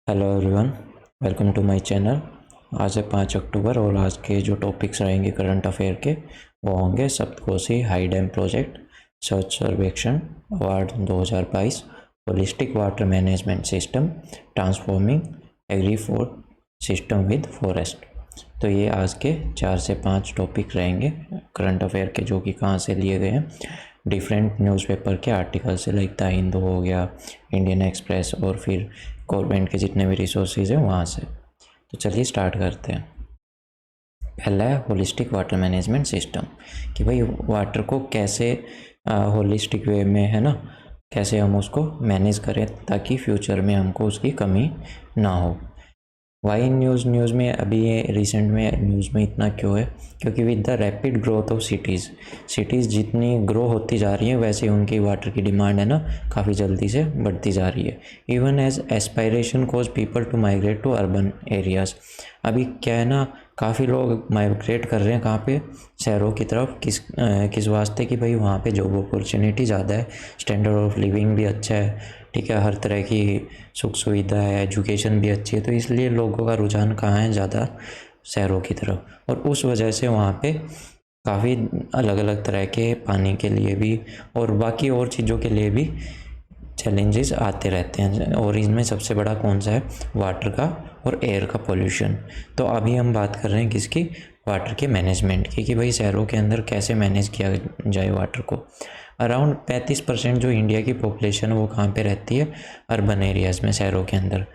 Hello everyone, welcome to my channel. आज है 5 अक्टूबर और आज के जो टॉपिक्स रहेंगे करंट अफेयर के वो होंगे सप्तकोसी हाई डैम प्रोजेक्ट, स्वच्छ सर्वेक्षण award 2022, holistic water management system, transforming agri food system with forest. तो ये आज के 4 से 5 टॉपिक रहेंगे करंट अफेयर के, जो कि कहाँ से लिए गए हैं, डिफरेंट न्यूज़पेपर के आर्टिकल से, लाइक द हिंदू हो गया, इंडियन एक्सप्रेस और फिर गवर्नमेंट के जितने भी रिसोर्सेज हैं वहाँ से। तो चलिए स्टार्ट करते हैं। पहला है होलिस्टिक वाटर मैनेजमेंट सिस्टम, कि भाई वाटर को कैसे होलिस्टिक वे में, है ना, कैसे हम उसको मैनेज करें ताकि फ्यूचर में हमको उसकी कमी ना हो। वाई न्यूज़ में अभी ये रिसेंट में न्यूज़ में इतना क्यों है, क्योंकि with the rapid growth of cities जितनी ग्रो होती जा रही है वैसे उनकी वाटर की डिमांड, है ना, काफ़ी जल्दी से बढ़ती जा रही है। Even as aspiration cause people to migrate to urban areas. अभी क्या है ना, काफ़ी लोग माइग्रेट कर रहे हैं कहाँ पे, शहरों की तरफ। किस वास्ते, कि भाई वहाँ पे जॉब अपॉर्चुनिटी ज़्यादा है, स्टैंडर्ड ऑफ लिविंग भी अच्छा है, ठीक है, हर तरह की सुख सुविधा है, एजुकेशन भी अच्छी है, तो इसलिए लोगों का रुझान कहाँ है, ज़्यादा शहरों की तरफ। और उस वजह से वहाँ पे काफ़ी अलग अलग तरह के पानी के लिए भी और बाकी और चीज़ों के लिए भी चैलेंजेस आते रहते हैं, और इनमें सबसे बड़ा कौन सा है, वाटर का और एयर का पोल्यूशन। तो अभी हम बात कर रहे हैं किसकी, वाटर के मैनेजमेंट की, कि भाई शहरों के अंदर कैसे मैनेज किया जाए वाटर को। अराउंड 35% जो इंडिया की पॉपुलेशन है वो कहाँ पे रहती है, अर्बन एरियाज़ में, शहरों के अंदर,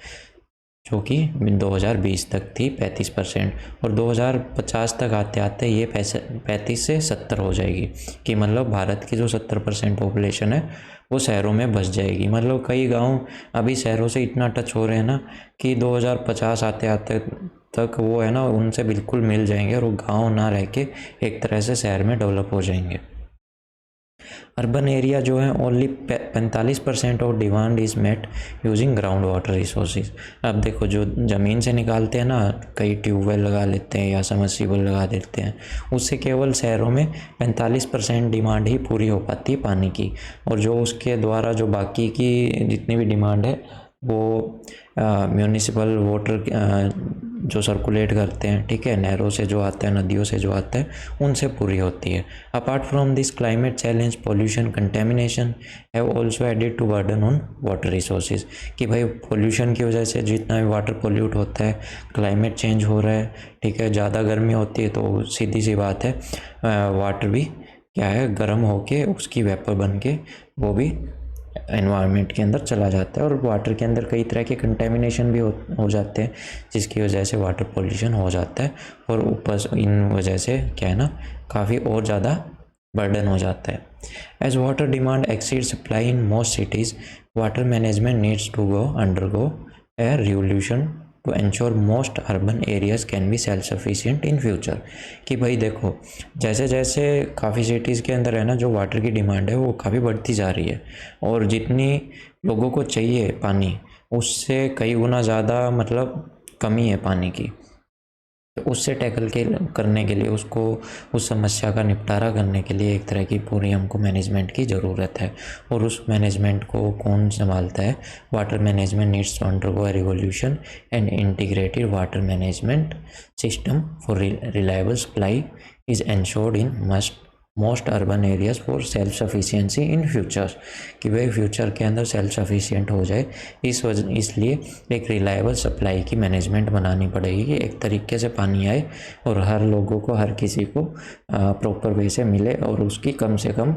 जो कि 2020 तक थी 35%, और 2050 तक आते आते ये 35 से 70 हो जाएगी, कि मतलब भारत की जो 70% पॉपुलेशन है वो शहरों में बस जाएगी। मतलब कई गांव अभी शहरों से इतना टच हो रहे हैं ना कि 2050 आते आते तक वो, है ना, उनसे बिल्कुल मिल जाएंगे और वो गाँव ना रह के एक तरह से शहर में डेवलप हो जाएंगे। अर्बन एरिया जो है only 45% of demand is met using ground water resources. अब देखो, जो ज़मीन से निकालते हैं ना, कई ट्यूबवेल लगा लेते हैं या सबमर्सिबल लगा देते हैं, उससे केवल शहरों में 45% डिमांड ही पूरी हो पाती है पानी की, और जो उसके द्वारा जो बाकी की जितनी भी डिमांड है वो म्यूनिसिपल वाटर जो सर्कुलेट करते हैं, ठीक है, नहरों से जो आता है, नदियों से जो आता है, उनसे पूरी होती है। Apart from this climate challenge, pollution, contamination have also added to burden on water resources, कि भाई पोल्यूशन की वजह से जितना भी वाटर पोल्यूट होता है, क्लाइमेट चेंज हो रहा है, ठीक है, ज़्यादा गर्मी होती है तो सीधी सी बात है वाटर भी क्या है, गर्म होके उसकी वेपर बन के वो भी एनवायरनमेंट के अंदर चला जाता है, और वाटर के अंदर कई तरह के कंटेमिनेशन भी हो जाते हैं, जिसकी वजह से वाटर पोल्यूशन हो जाता है, और ऊपर इन वजह से क्या है ना, काफ़ी और ज़्यादा बर्डन हो जाता है। As water demand exceed supply in most cities, water management needs to undergo a revolution to ensure most urban areas can be self sufficient in future. कि भाई देखो, जैसे जैसे काफ़ी सिटीज़ के अंदर है ना, जो वाटर की डिमांड है वो काफ़ी बढ़ती जा रही है, और जितनी लोगों को चाहिए पानी उससे कई गुना ज़्यादा मतलब कमी है पानी की। तो उससे टैकल करने के लिए, उसको, उस समस्या का निपटारा करने के लिए एक तरह की पूरी हमको मैनेजमेंट की ज़रूरत है, और उस मैनेजमेंट को कौन संभालता है, water management needs to undergo a revolution and integrated water management system for reliable supply is ensured in most urban areas for self sufficiency in future, कि भाई फ्यूचर के अंदर सेल्फ सफिशिएंट हो जाए, इसलिए एक रिलायबल सप्लाई की management बनानी पड़ेगी, कि एक तरीके से पानी आए और हर लोगों को, हर किसी को प्रॉपर वे से मिले, और उसकी कम से कम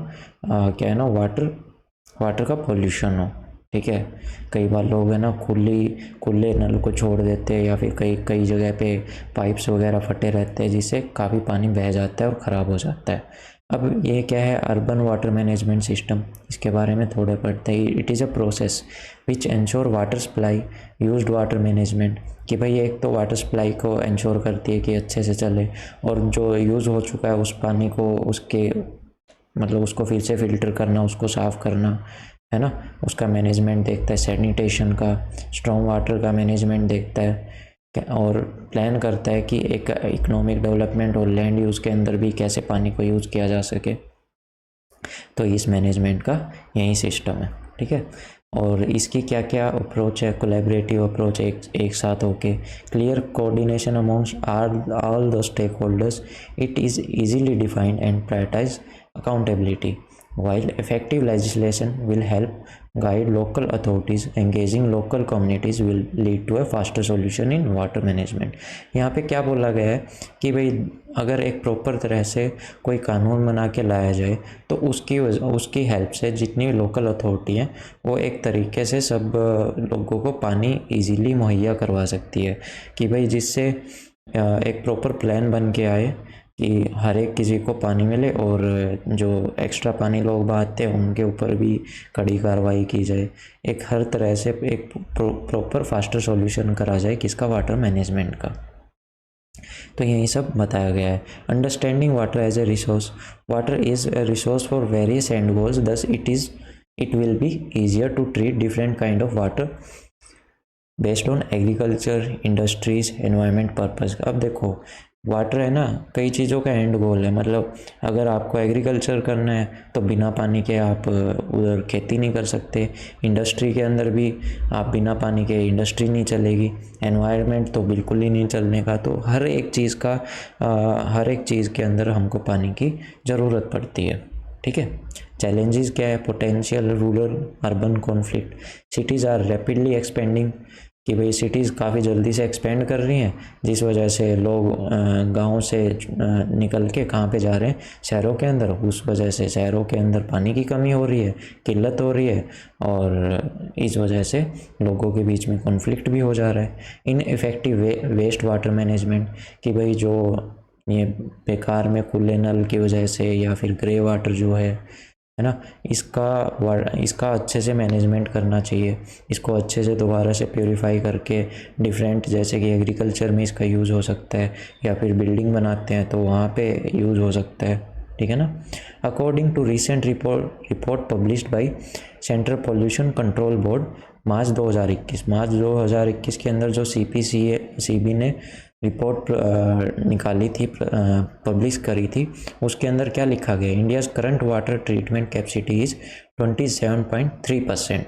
क्या है ना, वाटर का पोल्यूशन हो, ठीक है। कई बार लोग है ना खुले नल को छोड़ देते हैं, या फिर कई जगह पे पाइप्स वगैरह फटे रहते हैं, जिससे काफ़ी पानी बह जाता है और ख़राब हो जाता है। अब ये क्या है, अर्बन वाटर मैनेजमेंट सिस्टम, इसके बारे में थोड़े पढ़ते ही। It is a process which ensure water supply used water management, कि भाई एक तो वाटर सप्लाई को एंश्योर करती है कि अच्छे से चले, और जो यूज़ हो चुका है उस पानी को, उसके मतलब उसको फिर से फ़िल्टर करना, उसको साफ़ करना, है ना, उसका मैनेजमेंट देखता है, सैनिटेशन का, स्ट्रॉन्ग वाटर का मैनेजमेंट देखता है, और प्लान करता है कि एक इकोनॉमिक डेवलपमेंट और लैंड यूज़ के अंदर भी कैसे पानी को यूज़ किया जा सके। तो इस मैनेजमेंट का यही सिस्टम है, ठीक है। और इसकी क्या क्या अप्रोच है, कोलैबोरेटिव अप्रोच, एक साथ होके, clear coordination amongst all the stakeholders, it is easily defined and prioritize accountability, while effective legislation will help guide local authorities, engaging local communities will lead to a faster solution in water management। यहाँ पे क्या बोला गया है कि भाई अगर एक प्रॉपर तरह से कोई कानून बना के लाया जाए तो उसकी हेल्प से जितनी भी लोकल अथॉरिटी हैं वो एक तरीके से सब लोगों को पानी इजीली मुहैया करवा सकती है, कि भाई जिससे एक प्रॉपर प्लान बन के आए कि हर एक किसी को पानी मिले, और जो एक्स्ट्रा पानी लोग बहाते हैं उनके ऊपर भी कड़ी कार्रवाई की जाए, एक हर तरह से एक प्रॉपर फास्टर सॉल्यूशन करा जाए किसका, वाटर मैनेजमेंट का। तो यही सब बताया गया है। Understanding water as a resource, water is a resource for various end goals, thus it will be easier to treat different kind of water based on agriculture, industries, environment purpose. अब देखो water है ना, कई चीज़ों का and गोल है, मतलब अगर आपको एग्रीकल्चर करना है तो बिना पानी के आप उधर खेती नहीं कर सकते, इंडस्ट्री के अंदर भी आप बिना पानी के इंडस्ट्री नहीं चलेगी, एनवायरनमेंट तो बिल्कुल ही नहीं चलने का। तो हर एक चीज़ के अंदर हमको पानी की ज़रूरत पड़ती है, ठीक है। चैलेंजेस क्या है, potential rural urban conflict, cities are rapidly expanding, कि भाई सिटीज़ काफ़ी जल्दी से एक्सपेंड कर रही हैं, जिस वजह से लोग गाँव से निकल के कहाँ पे जा रहे हैं, शहरों के अंदर। उस वजह से शहरों के अंदर पानी की कमी हो रही है, किल्लत हो रही है, और इस वजह से लोगों के बीच में कॉन्फ्लिक्ट भी हो जा रहा है। इनइफेक्टिव वेस्ट वाटर मैनेजमेंट, कि भाई जो ये बेकार में खुले नल की वजह से या फिर ग्रे वाटर जो है ना, इसका अच्छे से मैनेजमेंट करना चाहिए, इसको अच्छे से दोबारा से प्योरीफाई करके डिफरेंट, जैसे कि एग्रीकल्चर में इसका यूज़ हो सकता है, या फिर बिल्डिंग बनाते हैं तो वहाँ पे यूज़ हो सकता है, ठीक है ना। According to recent report published by central pollution control board March 2021 के अंदर जो CB ने रिपोर्ट निकाली थी, पब्लिश करी थी, उसके अंदर क्या लिखा गया, India's current water treatment capacity is 27.3%,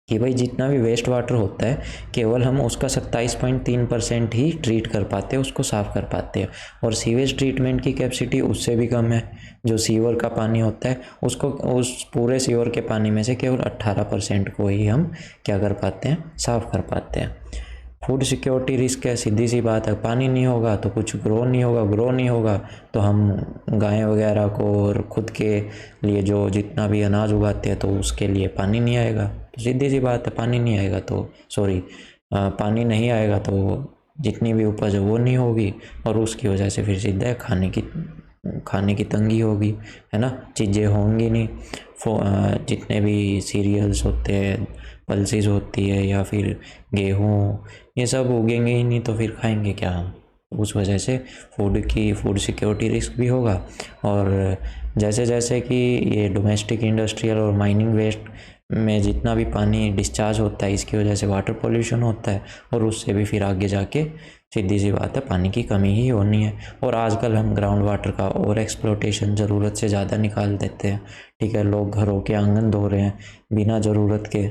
कि भाई जितना भी वेस्ट वाटर होता है केवल हम उसका 27.3% ही ट्रीट कर पाते हैं, उसको साफ़ कर पाते हैं, और सीवेज ट्रीटमेंट की कैपेसिटी उससे भी कम है। जो सीवर का पानी होता है उसको, उस पूरे सीवर के पानी में से केवल 18% को ही हम क्या कर पाते हैं, साफ़ कर पाते हैं। फूड सिक्योरिटी रिस्क है, सीधी सी बात है, पानी नहीं होगा तो कुछ ग्रो नहीं होगा तो हम गाय वगैरह को और ख़ुद के लिए जो जितना भी अनाज उगाते हैं तो उसके लिए पानी नहीं आएगा। तो सीधी सी बात है, पानी नहीं आएगा तो पानी नहीं आएगा तो जितनी भी उपज है वो नहीं होगी, और उसकी वजह से फिर सीधा खाने की तंगी होगी, है ना, चीज़ें होंगी नहीं। जितने भी सीरियल्स होते हैं, पल्सेस होती है, या फिर गेहूँ, ये सब उगेंगे ही नहीं तो फिर खाएंगे क्या हम। उस वजह से फूड सिक्योरिटी रिस्क भी होगा। और जैसे जैसे कि ये डोमेस्टिक, इंडस्ट्रियल और माइनिंग वेस्ट में जितना भी पानी डिस्चार्ज होता है, इसकी वजह से वाटर पोल्यूशन होता है, और उससे भी फिर आगे जाके सीधी सी बात है पानी की कमी ही होनी है। और आजकल हम ग्राउंड वाटर का ओवर एक्सप्लोटेशन ज़रूरत से ज़्यादा निकाल देते हैं, ठीक है। लोग घरों के आंगन धो रहे हैं बिना ज़रूरत के,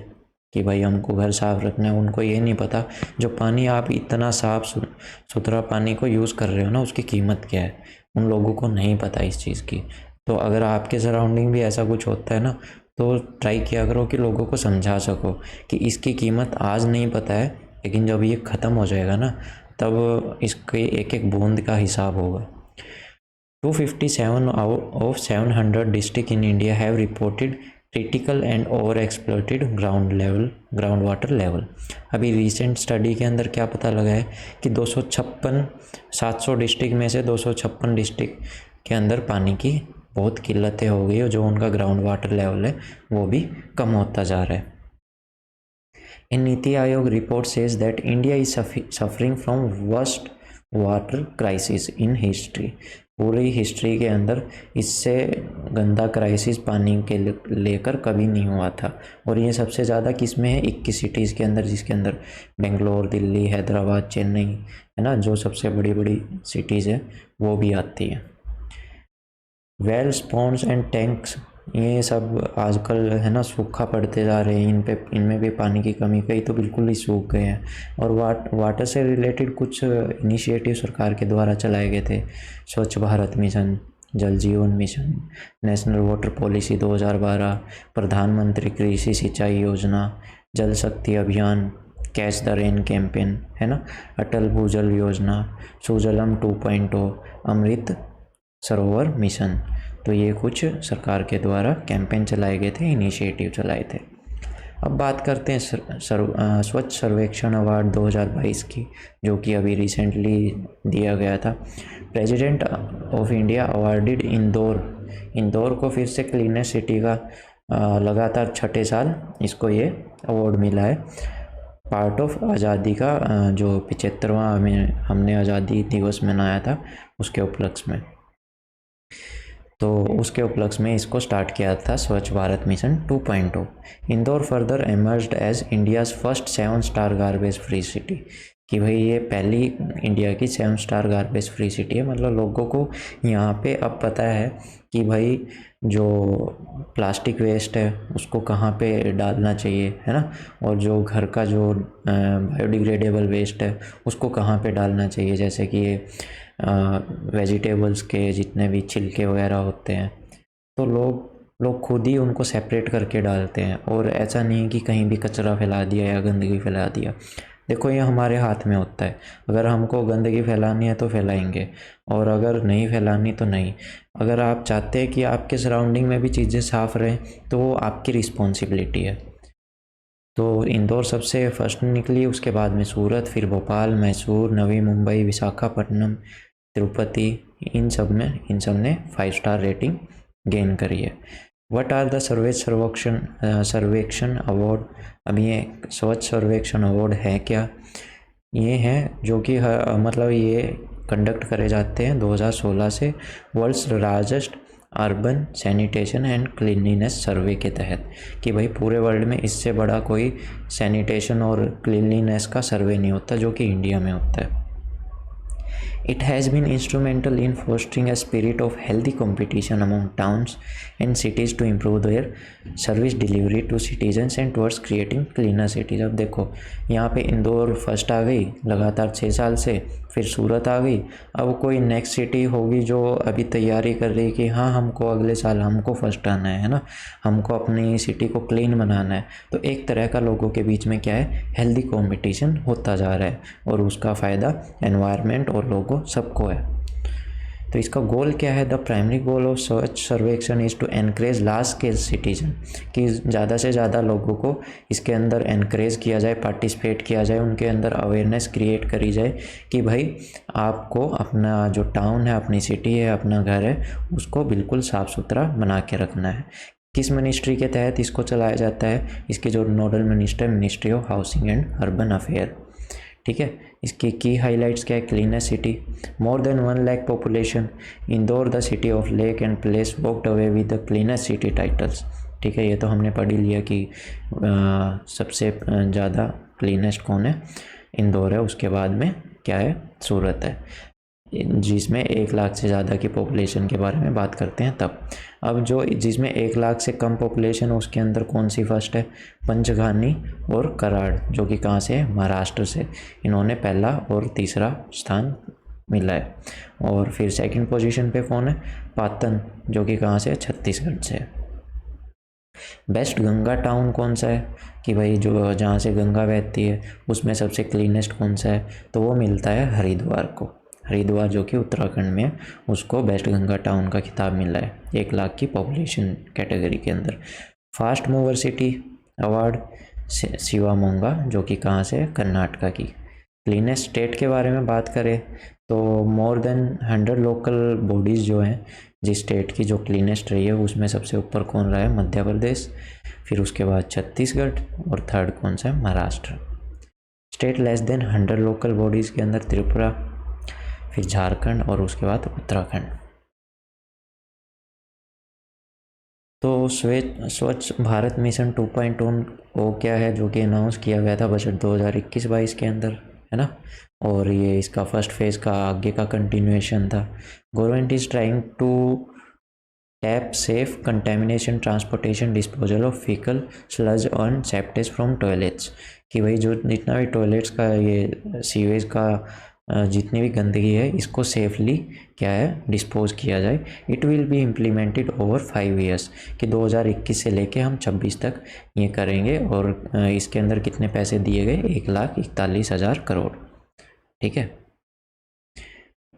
कि भाई हमको घर साफ़ रखना है। उनको ये नहीं पता जो पानी आप इतना साफ़ सुथरा पानी को यूज़ कर रहे हो ना, उसकी कीमत क्या है, उन लोगों को नहीं पता इस चीज़ की। तो अगर आपके सराउंडिंग भी ऐसा कुछ होता है ना, तो ट्राई किया करो कि लोगों को समझा सको कि इसकी कीमत आज नहीं पता है, लेकिन जब ये ख़त्म हो जाएगा ना, तब इसके एक एक बूंद का हिसाब होगा। 257 of 700 districts in India have reported critical and over exploited ground water level. अभी रिसेंट स्टडी के अंदर क्या पता लगा है कि 700 डिस्ट्रिक्ट में से 256 डिस्ट्रिक्ट के अंदर पानी की बहुत किल्लतें हो गई, और जो उनका ग्राउंड वाटर लेवल है वो भी कम होता जा रहा है। इन NITI Aayog report says that India is suffering from worst water crisis in history. पूरी हिस्ट्री के अंदर इससे गंदा क्राइसिस पानी के लेकर कभी नहीं हुआ था, और ये सबसे ज़्यादा किस में है, 21 सिटीज़ के अंदर, जिसके अंदर बेंगलोर, दिल्ली, हैदराबाद, चेन्नई, है ना, जो सबसे बड़ी बड़ी सिटीज़ है वो भी आती हैं। वेल्स, पॉन्ड्स एंड टैंक्स ये सब आजकल है ना सूखा पड़ते जा रहे हैं, इनमें भी पानी की कमी, कई तो बिल्कुल ही सूख गए हैं। और वाटर से रिलेटेड कुछ इनिशिएटिव सरकार के द्वारा चलाए गए थे, स्वच्छ भारत मिशन, जल जीवन मिशन, नेशनल वाटर पॉलिसी 2012, प्रधानमंत्री कृषि सिंचाई योजना, जल शक्ति अभियान, कैच द रेन कैंपेन, है ना, अटल भूजल योजना, सुजलम 2.0, अमृत सरोवर मिशन। तो ये कुछ सरकार के द्वारा कैंपेन चलाए गए थे, इनिशिएटिव चलाए थे। अब बात करते हैं स्वच्छ सर्वेक्षण अवार्ड 2022 की, जो कि अभी रिसेंटली दिया गया था। President of India awarded Indore को फिर से क्लीनेस्ट सिटी का लगातार छठे साल इसको ये अवार्ड मिला है। पार्ट ऑफ आज़ादी का जो 75वां हमने आज़ादी दिवस मनाया था उसके उपलक्ष्य में, तो उसके उपलक्ष्य में इसको स्टार्ट किया था Swachh Bharat mission 2.0। Indore further emerged as India's first 7 star garbage free city, कि भाई ये पहली इंडिया की 7 स्टार गार्बेज फ्री सिटी है। मतलब लोगों को यहाँ पे अब पता है कि भाई जो प्लास्टिक वेस्ट है उसको कहाँ पे डालना चाहिए, है ना, और जो घर का जो बायोडिग्रेडेबल वेस्ट है उसको कहाँ पे डालना चाहिए, जैसे कि ये वेजिटेबल्स के जितने भी छिलके वगैरह होते हैं, तो लोग खुद ही उनको सेपरेट करके डालते हैं। और ऐसा नहीं है कि कहीं भी कचरा फैला दिया या गंदगी फैला दिया। देखो ये हमारे हाथ में होता है, अगर हमको गंदगी फैलानी है तो फैलाएंगे, और अगर नहीं फैलानी तो नहीं। अगर आप चाहते हैं कि आपके सराउंडिंग में भी चीज़ें साफ़ रहें तो वो आपकी रिस्पॉन्सिबिलिटी है। तो इंदौर सबसे फर्स्ट निकली, उसके बाद में सूरत, फिर भोपाल, मैसूर, नवी मुंबई, विशाखापट्टनम, तिरुपति, इन सब ने 5 स्टार रेटिंग गेन करी है। व्हाट आर द सर्वेक्षण अवार्ड। अब ये स्वच्छ सर्वेक्षण अवार्ड है क्या? ये हैं जो कि मतलब ये कंडक्ट करे जाते हैं 2016 से world's largest urban sanitation and cleanliness survey के तहत, कि भाई पूरे वर्ल्ड में इससे बड़ा कोई सैनिटेशन और क्लीनलीनेस का सर्वे नहीं होता जो कि इंडिया में होता है। It has been instrumental in fostering a spirit of healthy competition among towns and cities to improve their service delivery to citizens and towards creating cleaner cities। अब देखो यहाँ पे इंदौर फर्स्ट आ गई लगातार 6 साल से, फिर सूरत आ गई, अब कोई नेक्स्ट सिटी होगी जो अभी तैयारी कर रही कि हाँ हमको अगले साल हमको फर्स्ट आना है ना, हमको अपनी सिटी को क्लीन बनाना है। तो एक तरह का लोगों के बीच में क्या है, हेल्दी कंपटीशन होता जा रहा है, और उसका फ़ायदा एनवायरनमेंट और लोगों सबको है। तो इसका गोल क्या है? The primary goal of Swachh Survekshan is to encourage large scale citizen, कि ज़्यादा से ज़्यादा लोगों को इसके अंदर एनकरेज किया जाए, पार्टिसिपेट किया जाए, उनके अंदर अवेयरनेस क्रिएट करी जाए कि भाई आपको अपना जो टाउन है, अपनी सिटी है, अपना घर है, उसको बिल्कुल साफ़ सुथरा बना के रखना है। किस मिनिस्ट्री के तहत इसको चलाया जाता है? इसकी जो nodal minister, ministry of housing and urban affair. ठीक है, इसकी की हाइलाइट्स क्या है? Cleaner city, more than 1 lakh population, Indore the city of lake and place walked away with the cleaner city titles. ठीक है, ये तो हमने पढ़ ही लिया कि सबसे ज़्यादा क्लीनेस्ट कौन है, इंदौर है, उसके बाद में क्या है, सूरत है, जिसमें 1 लाख से ज़्यादा की पॉपुलेशन के बारे में बात करते हैं तब। अब जो जिसमें 1 लाख से कम पॉपुलेशन है उसके अंदर कौन सी फर्स्ट है? पंचघानी और कराड़, जो कि कहाँ से है, महाराष्ट्र से। इन्होंने पहला और तीसरा स्थान मिला है। और फिर सेकंड पोजीशन पे कौन है? पातन, जो कि कहाँ से है, छत्तीसगढ़ से। बेस्ट गंगा टाउन कौन सा है, कि भाई जो जहाँ से गंगा बहती है उसमें सबसे क्लीनेस्ट कौन सा है, तो वो मिलता है हरिद्वार को। हरिद्वार जो कि उत्तराखंड में है, उसको बेस्ट गंगा टाउन का खिताब मिला है 1 लाख की पॉपुलेशन कैटेगरी के अंदर। Fast mover city award Shivamogga, जो कि कहाँ से है, कर्नाटका की। क्लीनेस्ट स्टेट के बारे में बात करें तो मोर देन 100 लोकल बॉडीज़ जो हैं, जिस स्टेट की जो क्लीनेस्ट रही है उसमें सबसे ऊपर कौन रहा है? मध्य प्रदेश, फिर उसके बाद छत्तीसगढ़, और थर्ड कौन सा है? Maharashtra. State less than 100 local bodies के अंदर त्रिपुरा, फिर झारखंड, और उसके बाद उत्तराखंड। तो स्वच्छ भारत मिशन 2.0 वो क्या है, जो कि अनाउंस किया गया था बजट 2021-22 के अंदर, है ना, और ये इसका फर्स्ट फेज़ का आगे का कंटिन्यूएशन था। Government is trying to tap safe contamination transportation disposal of faecal sludge on septage from toilets, कि भाई जो जितना भी टॉयलेट्स का ये सीवेज का जितनी भी गंदगी है इसको सेफली क्या है डिस्पोज किया जाए। It will be implemented over 5 years, कि 2021 से लेके हम 26 तक ये करेंगे। और इसके अंदर कितने पैसे दिए गए, 1,41,000 करोड़। ठीक है।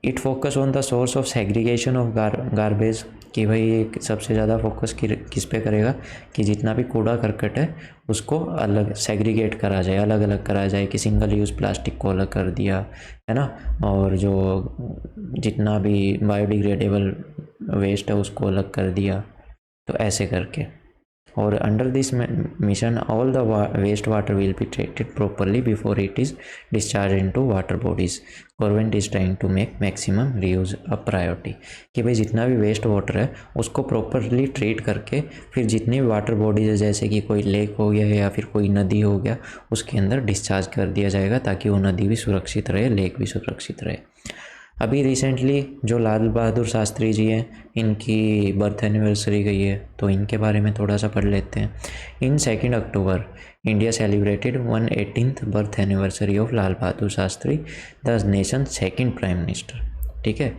It focus on the source of segregation of garbage, कि भाई ये सबसे ज़्यादा फोकस किस पे करेगा कि जितना भी कूड़ा करकट है उसको अलग सेग्रीगेट करा जाए, अलग अलग करा जाए, कि सिंगल यूज़ प्लास्टिक को अलग कर दिया है ना, और जो जितना भी बायोडिग्रेडेबल वेस्ट है उसको अलग कर दिया, तो ऐसे करके। और under this mission all the waste water will be treated properly before it is discharge into water bodies. Government is trying to make maximum reuse a priority, कि भाई जितना भी वेस्ट वाटर है उसको प्रॉपरली ट्रीट करके फिर जितनी भी वाटर बॉडीज़ है, जैसे कि कोई लेक हो गया या फिर कोई नदी हो गया, उसके अंदर डिस्चार्ज कर दिया जाएगा, ताकि वो नदी भी सुरक्षित रहे, लेक भी सुरक्षित रहे। अभी रिसेंटली जो लाल बहादुर शास्त्री जी हैं, इनकी बर्थ एनिवर्सरी गई है, तो इनके बारे में थोड़ा सा पढ़ लेते हैं। In 2 October India celebrated 118th birth anniversary of Lal Bahadur Shastri, the nation second prime minister. ठीक है।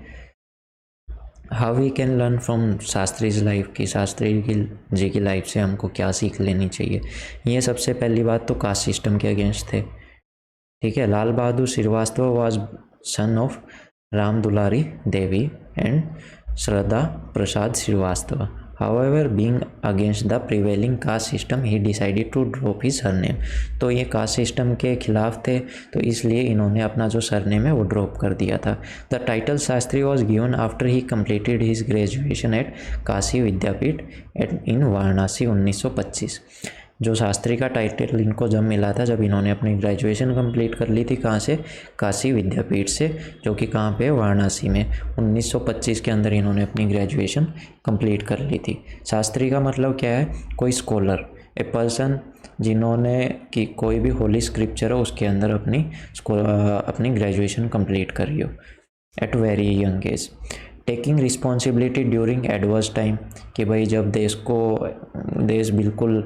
How we can learn from Shastri's life, की शास्त्री जी की लाइफ से हमको क्या सीख लेनी चाहिए। ये सबसे पहली बात तो कास्ट सिस्टम के अगेंस्ट थे। ठीक है। Lal Bahadur Srivastava was son of Ram Dulari Devi and Shraddha Prasad Srivastava. However, being against the prevailing caste system, he decided to drop his surname. तो ये कास्ट सिस्टम के खिलाफ थे, तो इसलिए इन्होंने अपना जो सरनेम है वो ड्रॉप कर दिया था। The title Shastri was given after he completed his graduation at Kashi Vidyapith in Varanasi 1925। जो शास्त्री का टाइटल इनको जब मिला था, जब इन्होंने अपनी ग्रेजुएशन कंप्लीट कर ली थी, कहाँ से, काशी विद्यापीठ से, जो कि कहाँ पे, वाराणसी में। 1925 के अंदर इन्होंने अपनी ग्रेजुएशन कंप्लीट कर ली थी। शास्त्री का मतलब क्या है, कोई स्कॉलर, ए पर्सन जिन्होंने कि कोई भी होली स्क्रिप्चर हो उसके अंदर अपनी ग्रेजुएशन कंप्लीट करी हो at very young age. Taking responsibility during adverse time, कि भाई जब देश बिल्कुल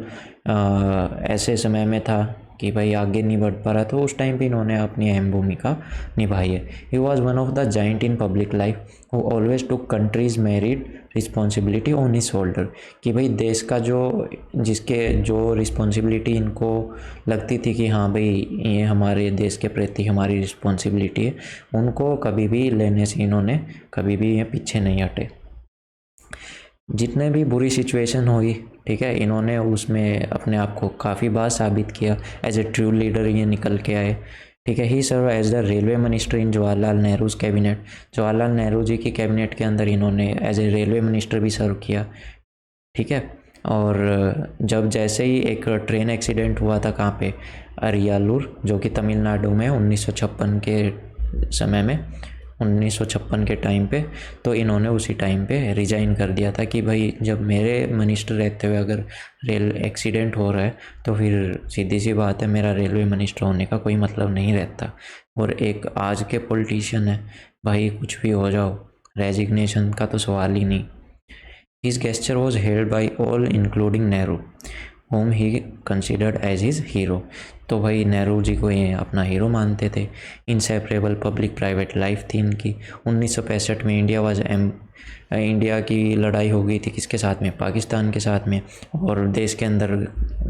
ऐसे समय में था कि भाई आगे नहीं बढ़ पा रहा, तो उस टाइम पे इन्होंने अपनी अहम भूमिका निभाई है। He was one of the giant in public life who always took countries married responsibility on his shoulder, कि भाई देश का जो रिस्पॉन्सिबिलिटी इनको लगती थी कि हाँ भाई ये हमारे देश के प्रति हमारी रिस्पॉन्सिबिलिटी है, उनको कभी भी लेने से इन्होंने कभी भी ये पीछे नहीं हटे। जितने भी बुरी सिचुएशन हुई, ठीक है, इन्होंने उसमें अपने आप को काफ़ी बार साबित किया, एज ए ट्रू लीडर ये निकल के आए। ठीक है। He served as the railway minister in Jawaharlal Nehru's cabinet, Jawaharlal Nehru ji की कैबिनेट के अंदर इन्होंने एज ए रेलवे मिनिस्टर भी सर्व किया। ठीक है। और जब जैसे ही एक ट्रेन एक्सीडेंट हुआ था, कहाँ पे, अरियालूर, जो कि तमिलनाडु में 1956 के समय में, 1956 के टाइम पे, तो इन्होंने उसी टाइम पे रिज़ाइन कर दिया था कि भाई जब मेरे मिनिस्टर रहते हुए अगर रेल एक्सीडेंट हो रहा है तो फिर सीधी सी बात है मेरा रेलवे मिनिस्टर होने का कोई मतलब नहीं रहता। और एक आज के पॉलिटिशियन है, भाई कुछ भी हो जाओ, रेजिग्नेशन का तो सवाल ही नहीं। His gesture was held by all including Nehru whom he considered as his hero। तो भाई नेहरू जी को ये अपना हीरो मानते थे। इंसेपरेबल पब्लिक प्राइवेट लाइफ थी इनकी। 1965 में इंडिया की लड़ाई हो गई थी किसके साथ में, पाकिस्तान के साथ में, और देश के अंदर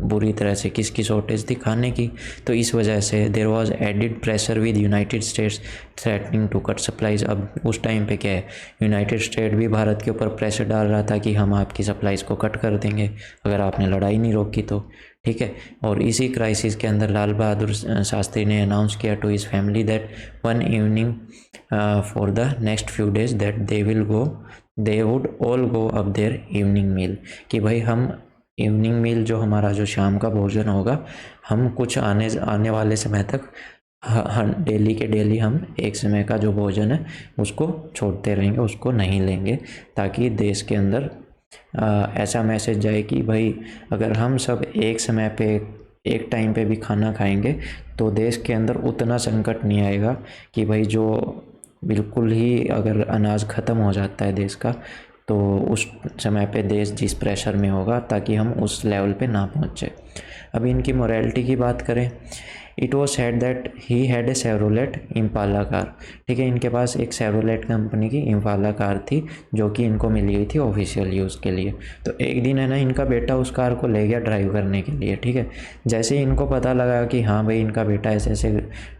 बुरी तरह से किसकी शॉर्टेज थी, खाने की। तो इस वजह से there was added pressure with United States threatening to cut supplies. अब उस टाइम पे क्या है, यूनाइटेड स्टेट भी भारत के ऊपर प्रेशर डाल रहा था कि हम आपकी सप्लाईज़ को कट कर देंगे अगर आपने लड़ाई नहीं रोकी तो। ठीक है। और इसी क्राइसिस के अंदर लाल बहादुर शास्त्री ने अनाउंस किया to his family that one evening for the next few days that they would all go up their evening meal, कि भाई हम इवनिंग मील जो हमारा जो शाम का भोजन होगा, हम कुछ आने वाले समय तक डेली के डेली हम एक समय का जो भोजन है उसको छोड़ते रहेंगे, उसको नहीं लेंगे, ताकि देश के अंदर ऐसा मैसेज जाए कि भाई अगर हम सब एक समय पे एक टाइम पे भी खाना खाएंगे तो देश के अंदर उतना संकट नहीं आएगा कि भाई जो बिल्कुल ही अगर अनाज ख़त्म हो जाता है देश का तो उस समय पे देश जिस प्रेशर में होगा ताकि हम उस लेवल पे ना पहुँचे। अभी इनकी मोरालिटी की बात करें, it was said that he had a Chevrolet Impala car. ठीक है, इनके पास एक सेवरोलेट कंपनी की इम्पाला कार थी जो कि इनको मिली हुई थी ऑफिशियल यूज़ के लिए। तो एक दिन है ना, इनका बेटा उस कार को ले गया ड्राइव करने के लिए। ठीक है, जैसे ही इनको पता लगा कि हाँ भाई इनका बेटा ऐसे ऐसे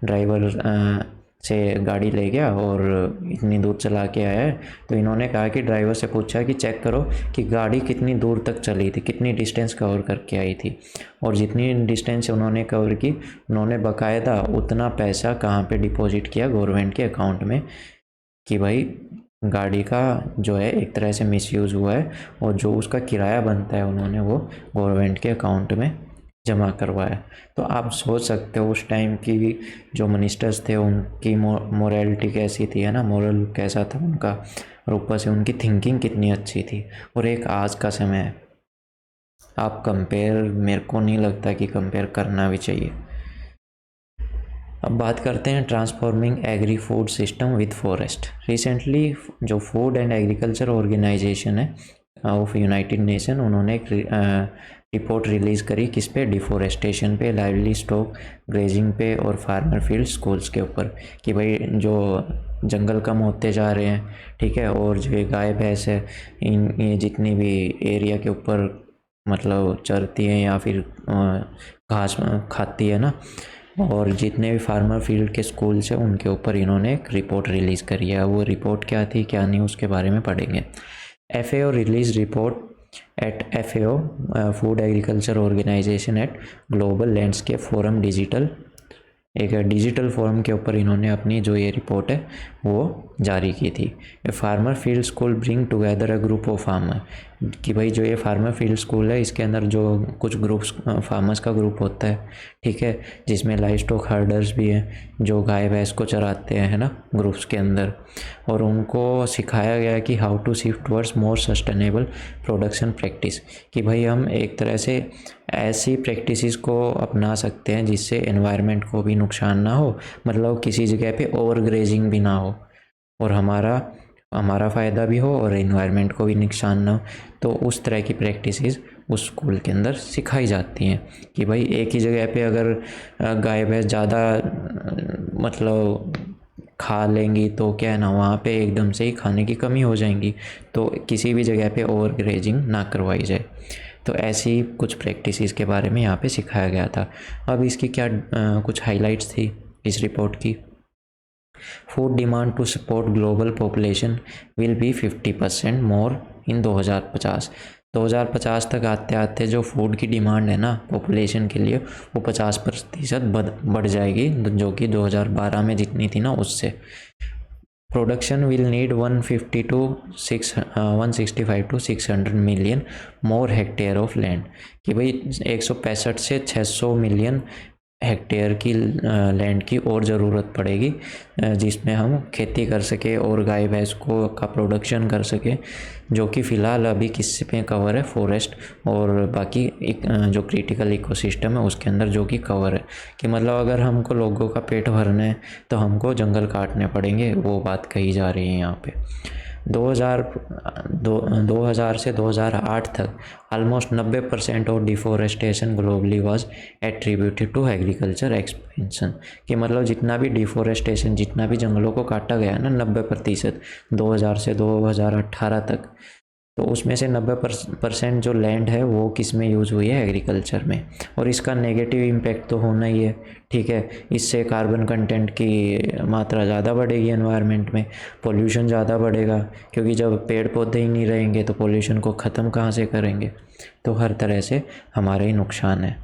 ड्राइवर से गाड़ी ले गया और इतनी दूर चला के आया है, तो इन्होंने कहा कि ड्राइवर से पूछा कि चेक करो कि गाड़ी कितनी दूर तक चली थी, कितनी डिस्टेंस कवर करके आई थी। और जितनी डिस्टेंस उन्होंने कवर की, उन्होंने बाकायदा उतना पैसा कहाँ पे डिपॉजिट किया, गवर्नमेंट के अकाउंट में, कि भाई गाड़ी का जो है एक तरह से मिसयूज़ हुआ है और जो उसका किराया बनता है उन्होंने वो गवर्नमेंट के अकाउंट में जमा करवाया। तो आप सोच सकते हो उस टाइम की जो मिनिस्टर्स थे उनकी मोरालिटी कैसी थी, है ना, मोरल कैसा था उनका, और ऊपर से उनकी थिंकिंग कितनी अच्छी थी। और एक आज का समय है, आप कंपेयर, मेरे को नहीं लगता कि कंपेयर करना भी चाहिए। अब बात करते हैं transforming agri food system with forest. Recently जो फूड एंड एग्रीकल्चर ऑर्गेनाइजेशन है ऑफ यूनाइटेड नेशन, उन्होंने एक रिपोर्ट रिलीज़ करी किस पे, डिफोरेस्टेशन पे, लाइवली स्टॉक ग्रेजिंग पे और फार्मर फील्ड स्कूल्स के ऊपर, कि भाई जो जंगल कम होते जा रहे हैं, ठीक है, और जो ये गाय भैंस है ये जितनी भी एरिया के ऊपर मतलब चरती हैं या फिर घास खाती है ना, और जितने भी फार्मर फील्ड के स्कूल्स हैं उनके ऊपर इन्होंने एक रिपोर्ट रिलीज़ करी है। वो रिपोर्ट क्या थी क्या नहीं उसके बारे में पढ़ेंगे। FAO release report at FAO food agriculture organisation at global landscape forum digital, एक डिजिटल फोरम के ऊपर इन्होंने अपनी जो ये रिपोर्ट है वो जारी की थी। A farmer field school bring together a group of farmer, कि भाई जो ये फार्मर फील्ड स्कूल है इसके अंदर जो कुछ ग्रुप्स फार्मर्स का ग्रुप होता है, ठीक है, जिसमें लाइव स्टॉक हर्डर्स भी हैं जो गाय भैंस को चराते हैं, है ना, ग्रुप्स के अंदर, और उनको सिखाया गया कि how to shift towards more sustainable production practice, कि भाई हम एक तरह से ऐसी प्रैक्टिसेस को अपना सकते हैं जिससे एनवायरनमेंट को भी नुकसान ना हो, मतलब किसी जगह पे ओवर ग्रेजिंग भी ना हो और हमारा फ़ायदा भी हो और एनवायरनमेंट को भी नुकसान ना हो। तो उस तरह की प्रैक्टिसेस उस स्कूल के अंदर सिखाई जाती हैं कि भाई एक ही जगह पे अगर गाय भैंस ज़्यादा मतलब खा लेंगी तो क्या है ना, वहाँ पे एकदम से ही खाने की कमी हो जाएंगी, तो किसी भी जगह पे ओवर ग्रेजिंग ना करवाई जाए। तो ऐसी कुछ प्रैक्टिसेस के बारे में यहाँ पे सिखाया गया था। अब इसकी क्या कुछ हाइलाइट्स थी इस रिपोर्ट की। Food demand to support global population will be 50% more in 2050 तक आते आते जो फूड की डिमांड है ना पॉपुलेशन के लिए वो 50% बढ़ जाएगी, जो कि 2012 में जितनी थी ना उससे। Production will need 165 to 600 million more hectare of land, कि भाई 165 से 600 मिलियन हेक्टेयर की लैंड की और ज़रूरत पड़ेगी जिसमें हम खेती कर सके और गाय भैंस को का प्रोडक्शन कर सके, जो कि फ़िलहाल अभी किस पे कवर है, फॉरेस्ट और बाकी जो क्रिटिकल इकोसिस्टम है उसके अंदर जो कि कवर है। कि मतलब अगर हमको लोगों का पेट भरना है तो हमको जंगल काटने पड़ेंगे, वो बात कही जा रही है यहाँ पे। 2000 से 2008 तक almost 90% of deforestation globally was attributed to agriculture expansion, कि मतलब जितना भी डिफोरेस्टेशन, जितना भी जंगलों को काटा गया ना 90% 2000 से 2018 तक, तो उसमें से 90% जो लैंड है वो किस में यूज़ हुई है, एग्रीकल्चर में। और इसका नेगेटिव इम्पैक्ट तो होना ही है, ठीक है, इससे कार्बन कंटेंट की मात्रा ज़्यादा बढ़ेगी एनवायरनमेंट में, पोल्यूशन ज़्यादा बढ़ेगा, क्योंकि जब पेड़ पौधे ही नहीं रहेंगे तो पोल्यूशन को ख़त्म कहाँ से करेंगे। तो हर तरह से हमारे ही नुकसान है।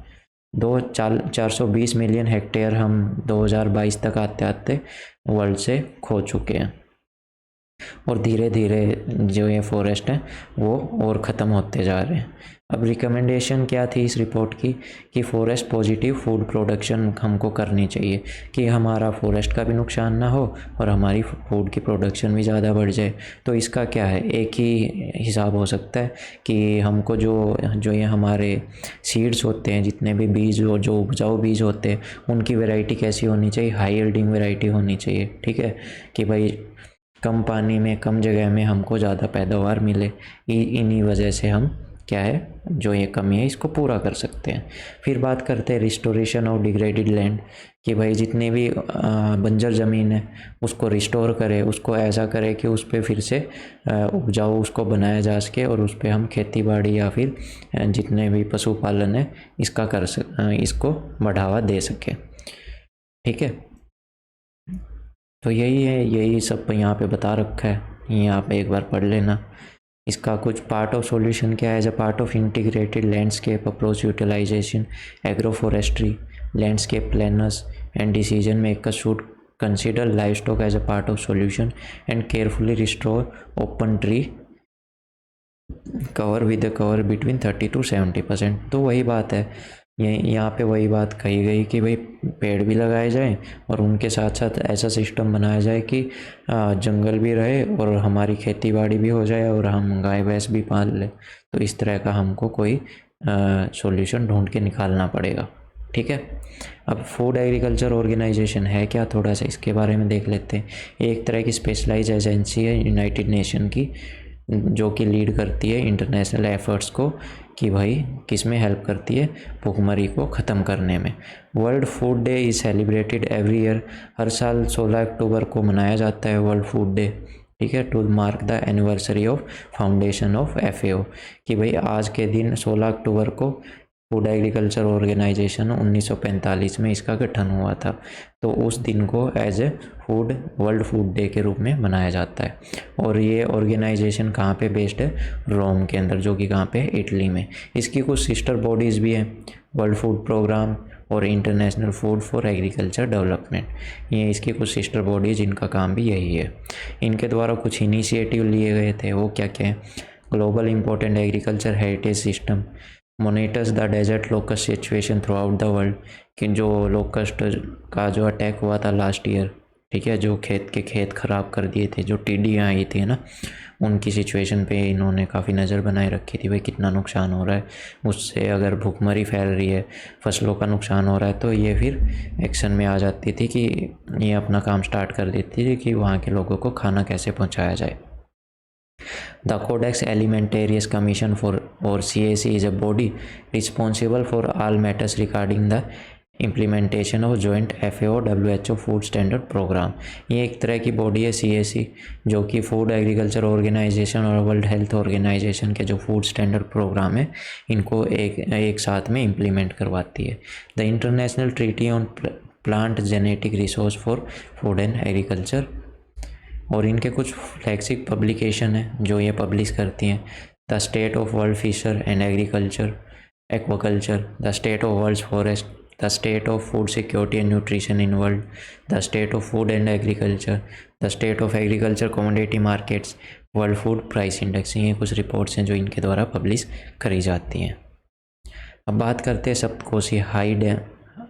420 मिलियन हेक्टेयर हम 2022 तक आते आते वर्ल्ड से खो चुके हैं, और धीरे धीरे जो ये फॉरेस्ट हैं वो और ख़त्म होते जा रहे हैं। अब रिकमेंडेशन क्या थी इस रिपोर्ट की, कि फॉरेस्ट पॉजिटिव फूड प्रोडक्शन हमको करनी चाहिए, कि हमारा फॉरेस्ट का भी नुकसान ना हो और हमारी फूड की प्रोडक्शन भी ज़्यादा बढ़ जाए। तो इसका क्या है, एक ही हिसाब हो सकता है कि हमको जो ये हमारे सीड्स होते हैं, जितने भी बीज जो उपजाऊ बीज होते हैं, उनकी वैरायटी कैसी होनी चाहिए, हाई यील्डिंग वैरायटी होनी चाहिए, ठीक है, कि भाई कम पानी में कम जगह में हमको ज़्यादा पैदावार मिले, इन्हीं वजह से हम क्या है जो ये कमी है इसको पूरा कर सकते हैं। फिर बात करते हैं रिस्टोरेशन ऑफ डिग्रेडेड लैंड, कि भाई जितनी भी बंजर ज़मीन है उसको रिस्टोर करे, उसको ऐसा करे कि उस पर फिर से उपजाऊ उसको बनाया जा सके और उस पर हम खेती बाड़ी या फिर जितने भी पशुपालन है इसको बढ़ावा दे सके। ठीक है, तो यही है, यही सब यहाँ पे बता रखा है, ये आप एक बार पढ़ लेना। इसका कुछ पार्ट ऑफ सॉल्यूशन क्या है? As a part of integrated landscape approach utilisation agro forestry landscape planners and decision makers should consider livestock as a part of solution and carefully restore open tree cover with the cover between 30 to 70%। तो वही बात है, यहाँ पे वही बात कही गई कि भाई पेड़ भी लगाए जाएं और उनके साथ साथ ऐसा सिस्टम बनाया जाए कि जंगल भी रहे और हमारी खेती बाड़ी भी हो जाए और हम गाय भैंस भी पाल लें। तो इस तरह का हमको कोई सॉल्यूशन ढूंढ के निकालना पड़ेगा। ठीक है, अब फूड एग्रीकल्चर ऑर्गेनाइजेशन है क्या, थोड़ा सा इसके बारे में देख लेते हैं। एक तरह की स्पेशलाइज एजेंसी है यूनाइटेड नेशन की, जो कि लीड करती है इंटरनेशनल एफर्ट्स को, कि भाई किस में हेल्प करती है, भूखमरी को ख़त्म करने में। World food day is celebrated every year, हर साल 16 अक्टूबर को मनाया जाता है वर्ल्ड फूड डे। ठीक है, to mark the anniversary of foundation of FAO, कि भाई आज के दिन 16 अक्टूबर को फूड एग्रीकल्चर ऑर्गेनाइजेशन 1945 में इसका गठन हुआ था। तो उस दिन को as a world food day के रूप में मनाया जाता है। और ये ऑर्गेनाइजेशन कहाँ पे बेस्ड है? रोम के अंदर, जो कि कहाँ पे है? इटली में। इसकी कुछ सिस्टर बॉडीज़ भी हैं, वर्ल्ड फूड प्रोग्राम और international food for agriculture development. ये इसकी कुछ सिस्टर बॉडीज़, जिनका काम भी यही है। इनके द्वारा कुछ इनिशिएटिव लिए गए थे, वो क्या क्या है? Global important agriculture heritage system monitors the desert locust situation throughout the world, कि जो लोकस्ट का जो अटैक हुआ था लास्ट ईयर, ठीक है, जो खेत ख़राब कर दिए थे, जो टिड्डियाँ आई थी ना, उनकी सिचुएशन पे इन्होंने काफ़ी नज़र बनाए रखी थी, भाई कितना नुकसान हो रहा है उससे। अगर भूखमरी फैल रही है, फसलों का नुकसान हो रहा है, तो ये फिर एक्शन में आ जाती थी कि ये अपना काम स्टार्ट कर देती थी कि वहाँ के लोगों को खाना कैसे पहुँचाया जाए। The Codex Alimentarius Commission or CAC is a body responsible for all matters regarding the implementation of joint FAO-WHO food standard programme. ये एक तरह की बॉडी है CAC, जो कि फूड एग्रीकल्चर ऑर्गेनाइजेशन और वर्ल्ड हेल्थ ऑर्गेनाइजेशन के जो फूड स्टैंडर्ड प्रोग्राम है, इनको एक साथ में इम्प्लीमेंट करवाती है। The international treaty on plant genetic resource for food and agriculture, और इनके कुछ फ्लैगशिप पब्लिकेशन है जो ये पब्लिश करती हैं। The state of world fisher and agriculture aquaculture, the state of world forest, the state of food security and nutrition in world, the state of food and agriculture, the state of agriculture commodity markets, world food price index. ये कुछ reports हैं जो इनके द्वारा publish करी जाती हैं। अब बात करते हैं सप्तकोशी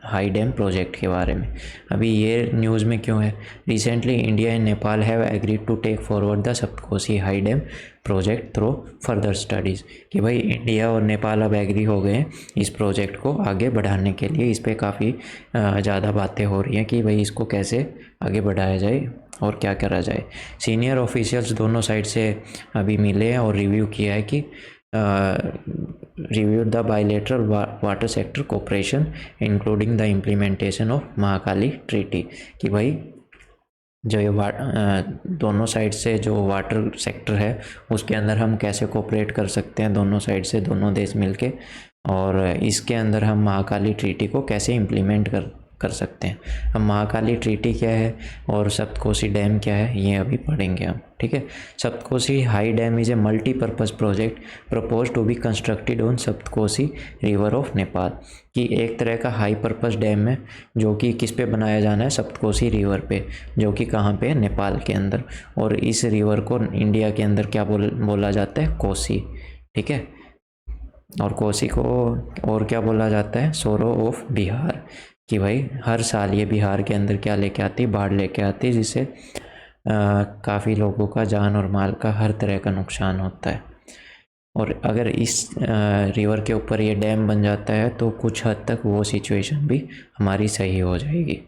हाई डैम प्रोजेक्ट के बारे में। अभी ये न्यूज़ में क्यों है? Recently India and Nepal have agreed to take forward the Saptakoshi high dam project through further studies, कि भाई इंडिया और नेपाल अब एग्री हो गए हैं इस प्रोजेक्ट को आगे बढ़ाने के लिए। इस पर काफ़ी ज़्यादा बातें हो रही हैं कि भाई इसको कैसे आगे बढ़ाया जाए और क्या करा जाए। सीनियर ऑफिशियल्स दोनों साइड से अभी मिले हैं और रिव्यू किया है कि reviewed the bilateral water sector cooperation including the implementation of Mahakali treaty, कि भाई जो ये दोनों साइड से जो वाटर सेक्टर है उसके अंदर हम कैसे कोऑपरेट कर सकते हैं दोनों साइड से, दोनों देश मिलके, और इसके अंदर हम महाकाली ट्रीटी को कैसे इम्प्लीमेंट कर सकते हैं। हम महाकाली ट्रीटी क्या है और सप्तकोशी डैम क्या है, ये अभी पढ़ेंगे हम। ठीक है, Saptakoshi high dam is a multipurpose project propose to be constructed on Saptakoshi river of Nepal, कि एक तरह का हाई पर्पज़ डैम है जो कि किस पे बनाया जाना है? सप्तकोशी रिवर पे, जो कि कहाँ पे? नेपाल के अंदर। और इस रिवर को इंडिया के अंदर क्या बोला जाता है? कोसी। ठीक है, और कोसी को और क्या बोला जाता है? सोरो ऑफ बिहार, कि भाई हर साल ये बिहार के अंदर क्या लेके आती? बाढ़ लेके आती, जिससे काफ़ी लोगों का जान और माल का हर तरह का नुकसान होता है। और अगर इस रिवर के ऊपर ये डैम बन जाता है तो कुछ हद तक वो सिचुएशन भी हमारी सही हो जाएगी।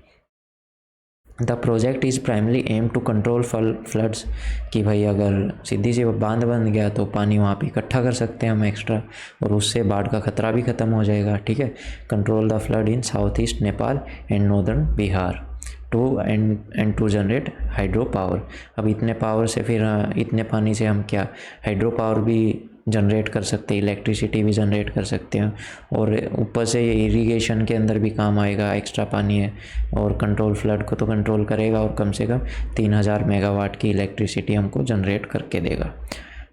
The project is primarily aim to control floods, कि भाई अगर सीधी सी बांध बन गया तो पानी वहाँ पे इकट्ठा कर सकते हैं हम एक्स्ट्रा, और उससे बाढ़ का खतरा भी ख़त्म हो जाएगा। ठीक है, control the flood in south east Nepal and northern Bihar to and to generate hydro power. अब इतने पावर से फिर इतने पानी से हम क्या हाइड्रो पावर भी जनरेट कर सकते हैं, इलेक्ट्रिसिटी भी जनरेट कर सकते हैं, और ऊपर से ये इरिगेशन के अंदर भी काम आएगा, एक्स्ट्रा पानी है, और कंट्रोल फ्लड को तो कंट्रोल करेगा, और कम से कम 3000 मेगावाट की इलेक्ट्रिसिटी हमको जनरेट करके देगा।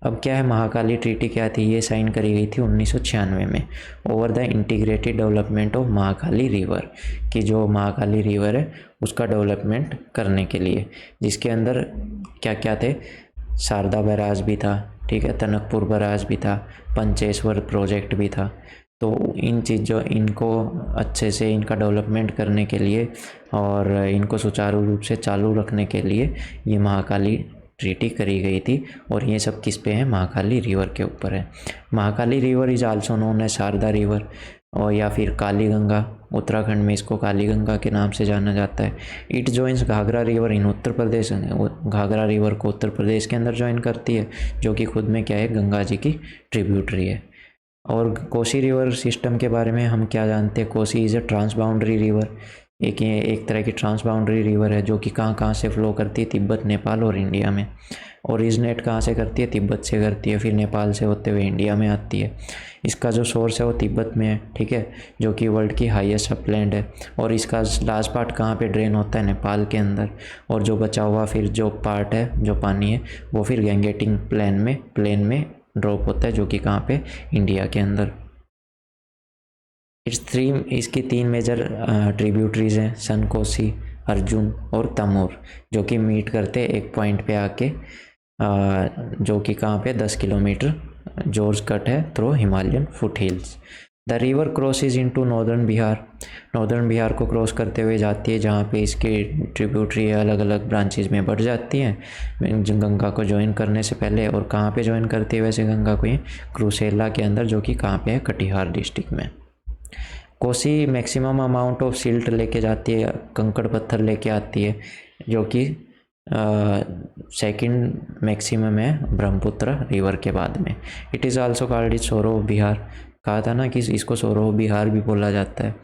अब क्या है, महाकाली ट्रीटी क्या थी, ये साइन करी गई थी 1996 में over the integrated development of Mahakali river, कि जो महाकाली रिवर है उसका डेवलपमेंट करने के लिए, जिसके अंदर क्या क्या थे, शारदा बैराज भी था, ठीक है, टनकपुर बैराज भी था, पंचेश्वर प्रोजेक्ट भी था। तो इन चीज़ों इनको अच्छे से इनका डेवलपमेंट करने के लिए और इनको सुचारू रूप से चालू रखने के लिए ये महाकाली ट्रीटी करी गई थी, और ये सब किस पे है, महाकाली रिवर के ऊपर है। Mahakali river is also known है शारदा रिवर, और या फिर काली गंगा, उत्तराखंड में इसको काली गंगा के नाम से जाना जाता है। It joins Ghaghara river in Uttar Pradesh, Ghaghara river को उत्तर प्रदेश के अंदर ज्वाइन करती है, जो कि खुद में क्या है, गंगा जी की ट्रिब्यूटरी है। और कोसी रिवर सिस्टम के बारे में हम क्या जानते हैं, Kosi is a trans boundary river, एक तरह की ट्रांस बाउंड्री रिवर है, जो कि कहाँ से फ्लो करती है, तिब्बत, नेपाल और इंडिया में। ओरिजिनेट कहाँ से करती है, तिब्बत से करती है, फिर नेपाल से होते हुए इंडिया में आती है। इसका जो सोर्स है वो तिब्बत में है, ठीक है, जो कि वर्ल्ड की हाईएस्ट अपलैंड है, और इसका लास्ट पार्ट कहाँ पे ड्रेन होता है, नेपाल के अंदर, और जो बचा हुआ फिर जो पार्ट है, जो पानी है, वो फिर गैंगेटिंग प्लेन में ड्रॉप होता है, जो कि कहाँ पे, इंडिया के अंदर। इसकी 3 मेजर ट्रिब्यूटरीज हैं, सन, कोसी, अर्जुन और तमोर, जो कि मीट करते एक पॉइंट पे आके, जो कि कहाँ पे, 10 किलोमीटर जॉर्ज कट है through Himalayan foot hills. The river crosses into northern Bihar को क्रॉस करते हुए जाती है, जहाँ पे इसकी ट्रिब्यूटरी अलग अलग ब्रांचेज में बढ़ जाती हैं गंगा को ज्वाइन करने से पहले। और कहाँ पे ज्वाइन करती है वैसे गंगा को, ये क्रूसेला के अंदर, जो कि कहाँ पे है, कटिहार डिस्ट्रिक्ट में। Kosi maximum amount of silt लेके जाती है, कंकड़ पत्थर लेके आती है, जो कि सेकंड मैक्सिमम है ब्रह्मपुत्र रिवर के बाद में। It is also called is सोरो ऑफ बिहार, कहा था ना कि इसको सोरो ऑफ बिहार भी बोला जाता है,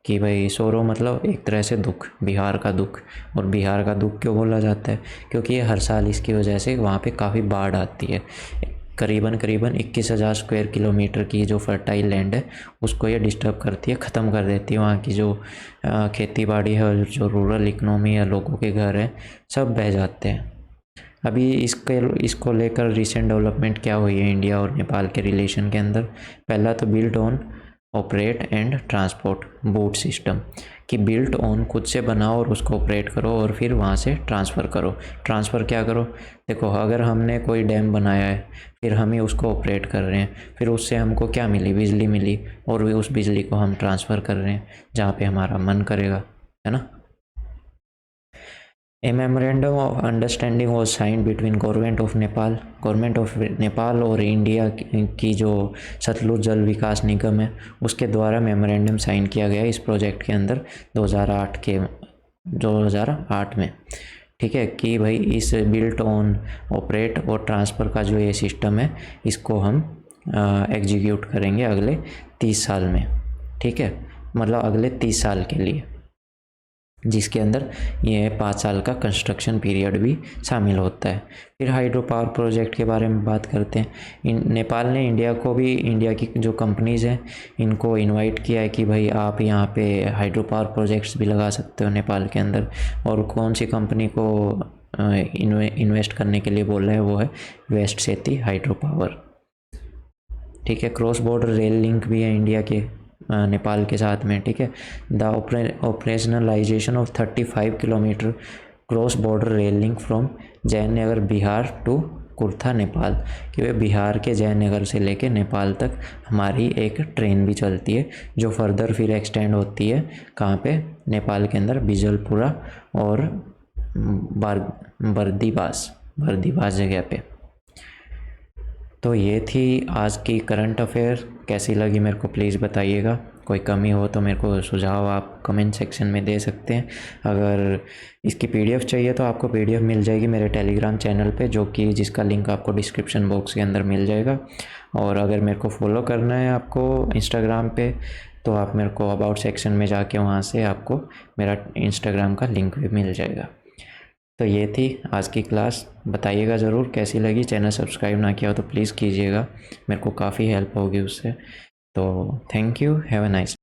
कि भाई सोरो मतलब एक तरह से दुख, बिहार का दुख। और बिहार का दुख क्यों बोला जाता है, क्योंकि ये हर साल इसकी वजह से वहाँ पे काफ़ी बाढ़ आती है। करीबन 21,000 स्क्वायर किलोमीटर की जो फर्टाइल लैंड है उसको ये डिस्टर्ब करती है, ख़त्म कर देती है। वहाँ की जो खेती बाड़ी है और जो रूरल इकनॉमी है, लोगों के घर हैं, सब बह जाते हैं। अभी इसको लेकर रिसेंट डेवलपमेंट क्या हुई है इंडिया और नेपाल के रिलेशन के अंदर। पहला तो built on operate and transport boot system, कि बिल्ट ऑन खुद से बनाओ और उसको ऑपरेट करो, और फिर वहाँ से ट्रांसफ़र करो। ट्रांसफ़र क्या करो, देखो अगर हमने कोई डैम बनाया है, फिर हम ही उसको ऑपरेट कर रहे हैं, फिर उससे हमको क्या मिली, बिजली मिली, और भी उस बिजली को हम ट्रांसफ़र कर रहे हैं जहाँ पे हमारा मन करेगा, है ना। A memorandum of understanding was signed between government of Nepal और इंडिया की जो सतलुज जल विकास निगम है, उसके द्वारा मेमोरेंडम साइन किया गया इस प्रोजेक्ट के अंदर 2008 में, ठीक है, कि भाई इस बिल्ट ऑन ऑपरेट और ट्रांसफ़र का जो ये सिस्टम है, इसको हम एग्जीक्यूट करेंगे अगले 30 साल में, ठीक है, मतलब अगले 30 साल के लिए, जिसके अंदर ये 5 साल का कंस्ट्रक्शन पीरियड भी शामिल होता है। फिर हाइड्रो पावर प्रोजेक्ट के बारे में बात करते हैं। नेपाल ने इंडिया की जो कंपनीज़ हैं इनको इनवाइट किया है कि भाई आप यहाँ पे हाइड्रो पावर प्रोजेक्ट्स भी लगा सकते हो नेपाल के अंदर, और कौन सी कंपनी को इन्वेस्ट करने के लिए बोल रहे हैं, वो है वेस्ट सेती हाइड्रो पावर, ठीक है। क्रॉस बॉर्डर रेल लिंक भी है इंडिया के नेपाल के साथ में, ठीक है। The operationalisation of 35 kilometre cross border rail link from Jaynagar Bihar to Kurtha Nepal, कि वे बिहार के जयनगर से लेके नेपाल तक हमारी एक ट्रेन भी चलती है, जो फर्दर फिर एक्सटेंड होती है कहाँ पे, नेपाल के अंदर बिजलपुरा और बर्दीवास जगह पे। तो ये थी आज की करंट अफेयर, कैसी लगी मेरे को प्लीज़ बताइएगा कोई कमी हो तो मेरे को सुझाव आप कमेंट सेक्शन में दे सकते हैं। अगर इसकी पीडीएफ चाहिए तो आपको पीडीएफ मिल जाएगी मेरे टेलीग्राम चैनल पे, जो कि जिसका लिंक आपको डिस्क्रिप्शन बॉक्स के अंदर मिल जाएगा। और अगर मेरे को फॉलो करना है आपको इंस्टाग्राम पे, तो आप मेरे को अबाउट सेक्शन में जाके वहाँ से आपको मेरा इंस्टाग्राम का लिंक भी मिल जाएगा। तो ये थी आज की क्लास। बताइएगा ज़रूर कैसी लगी। चैनल सब्सक्राइब ना किया हो तो प्लीज़ कीजिएगा, मेरे को काफ़ी हेल्प होगी उससे। तो thank you, have a nice.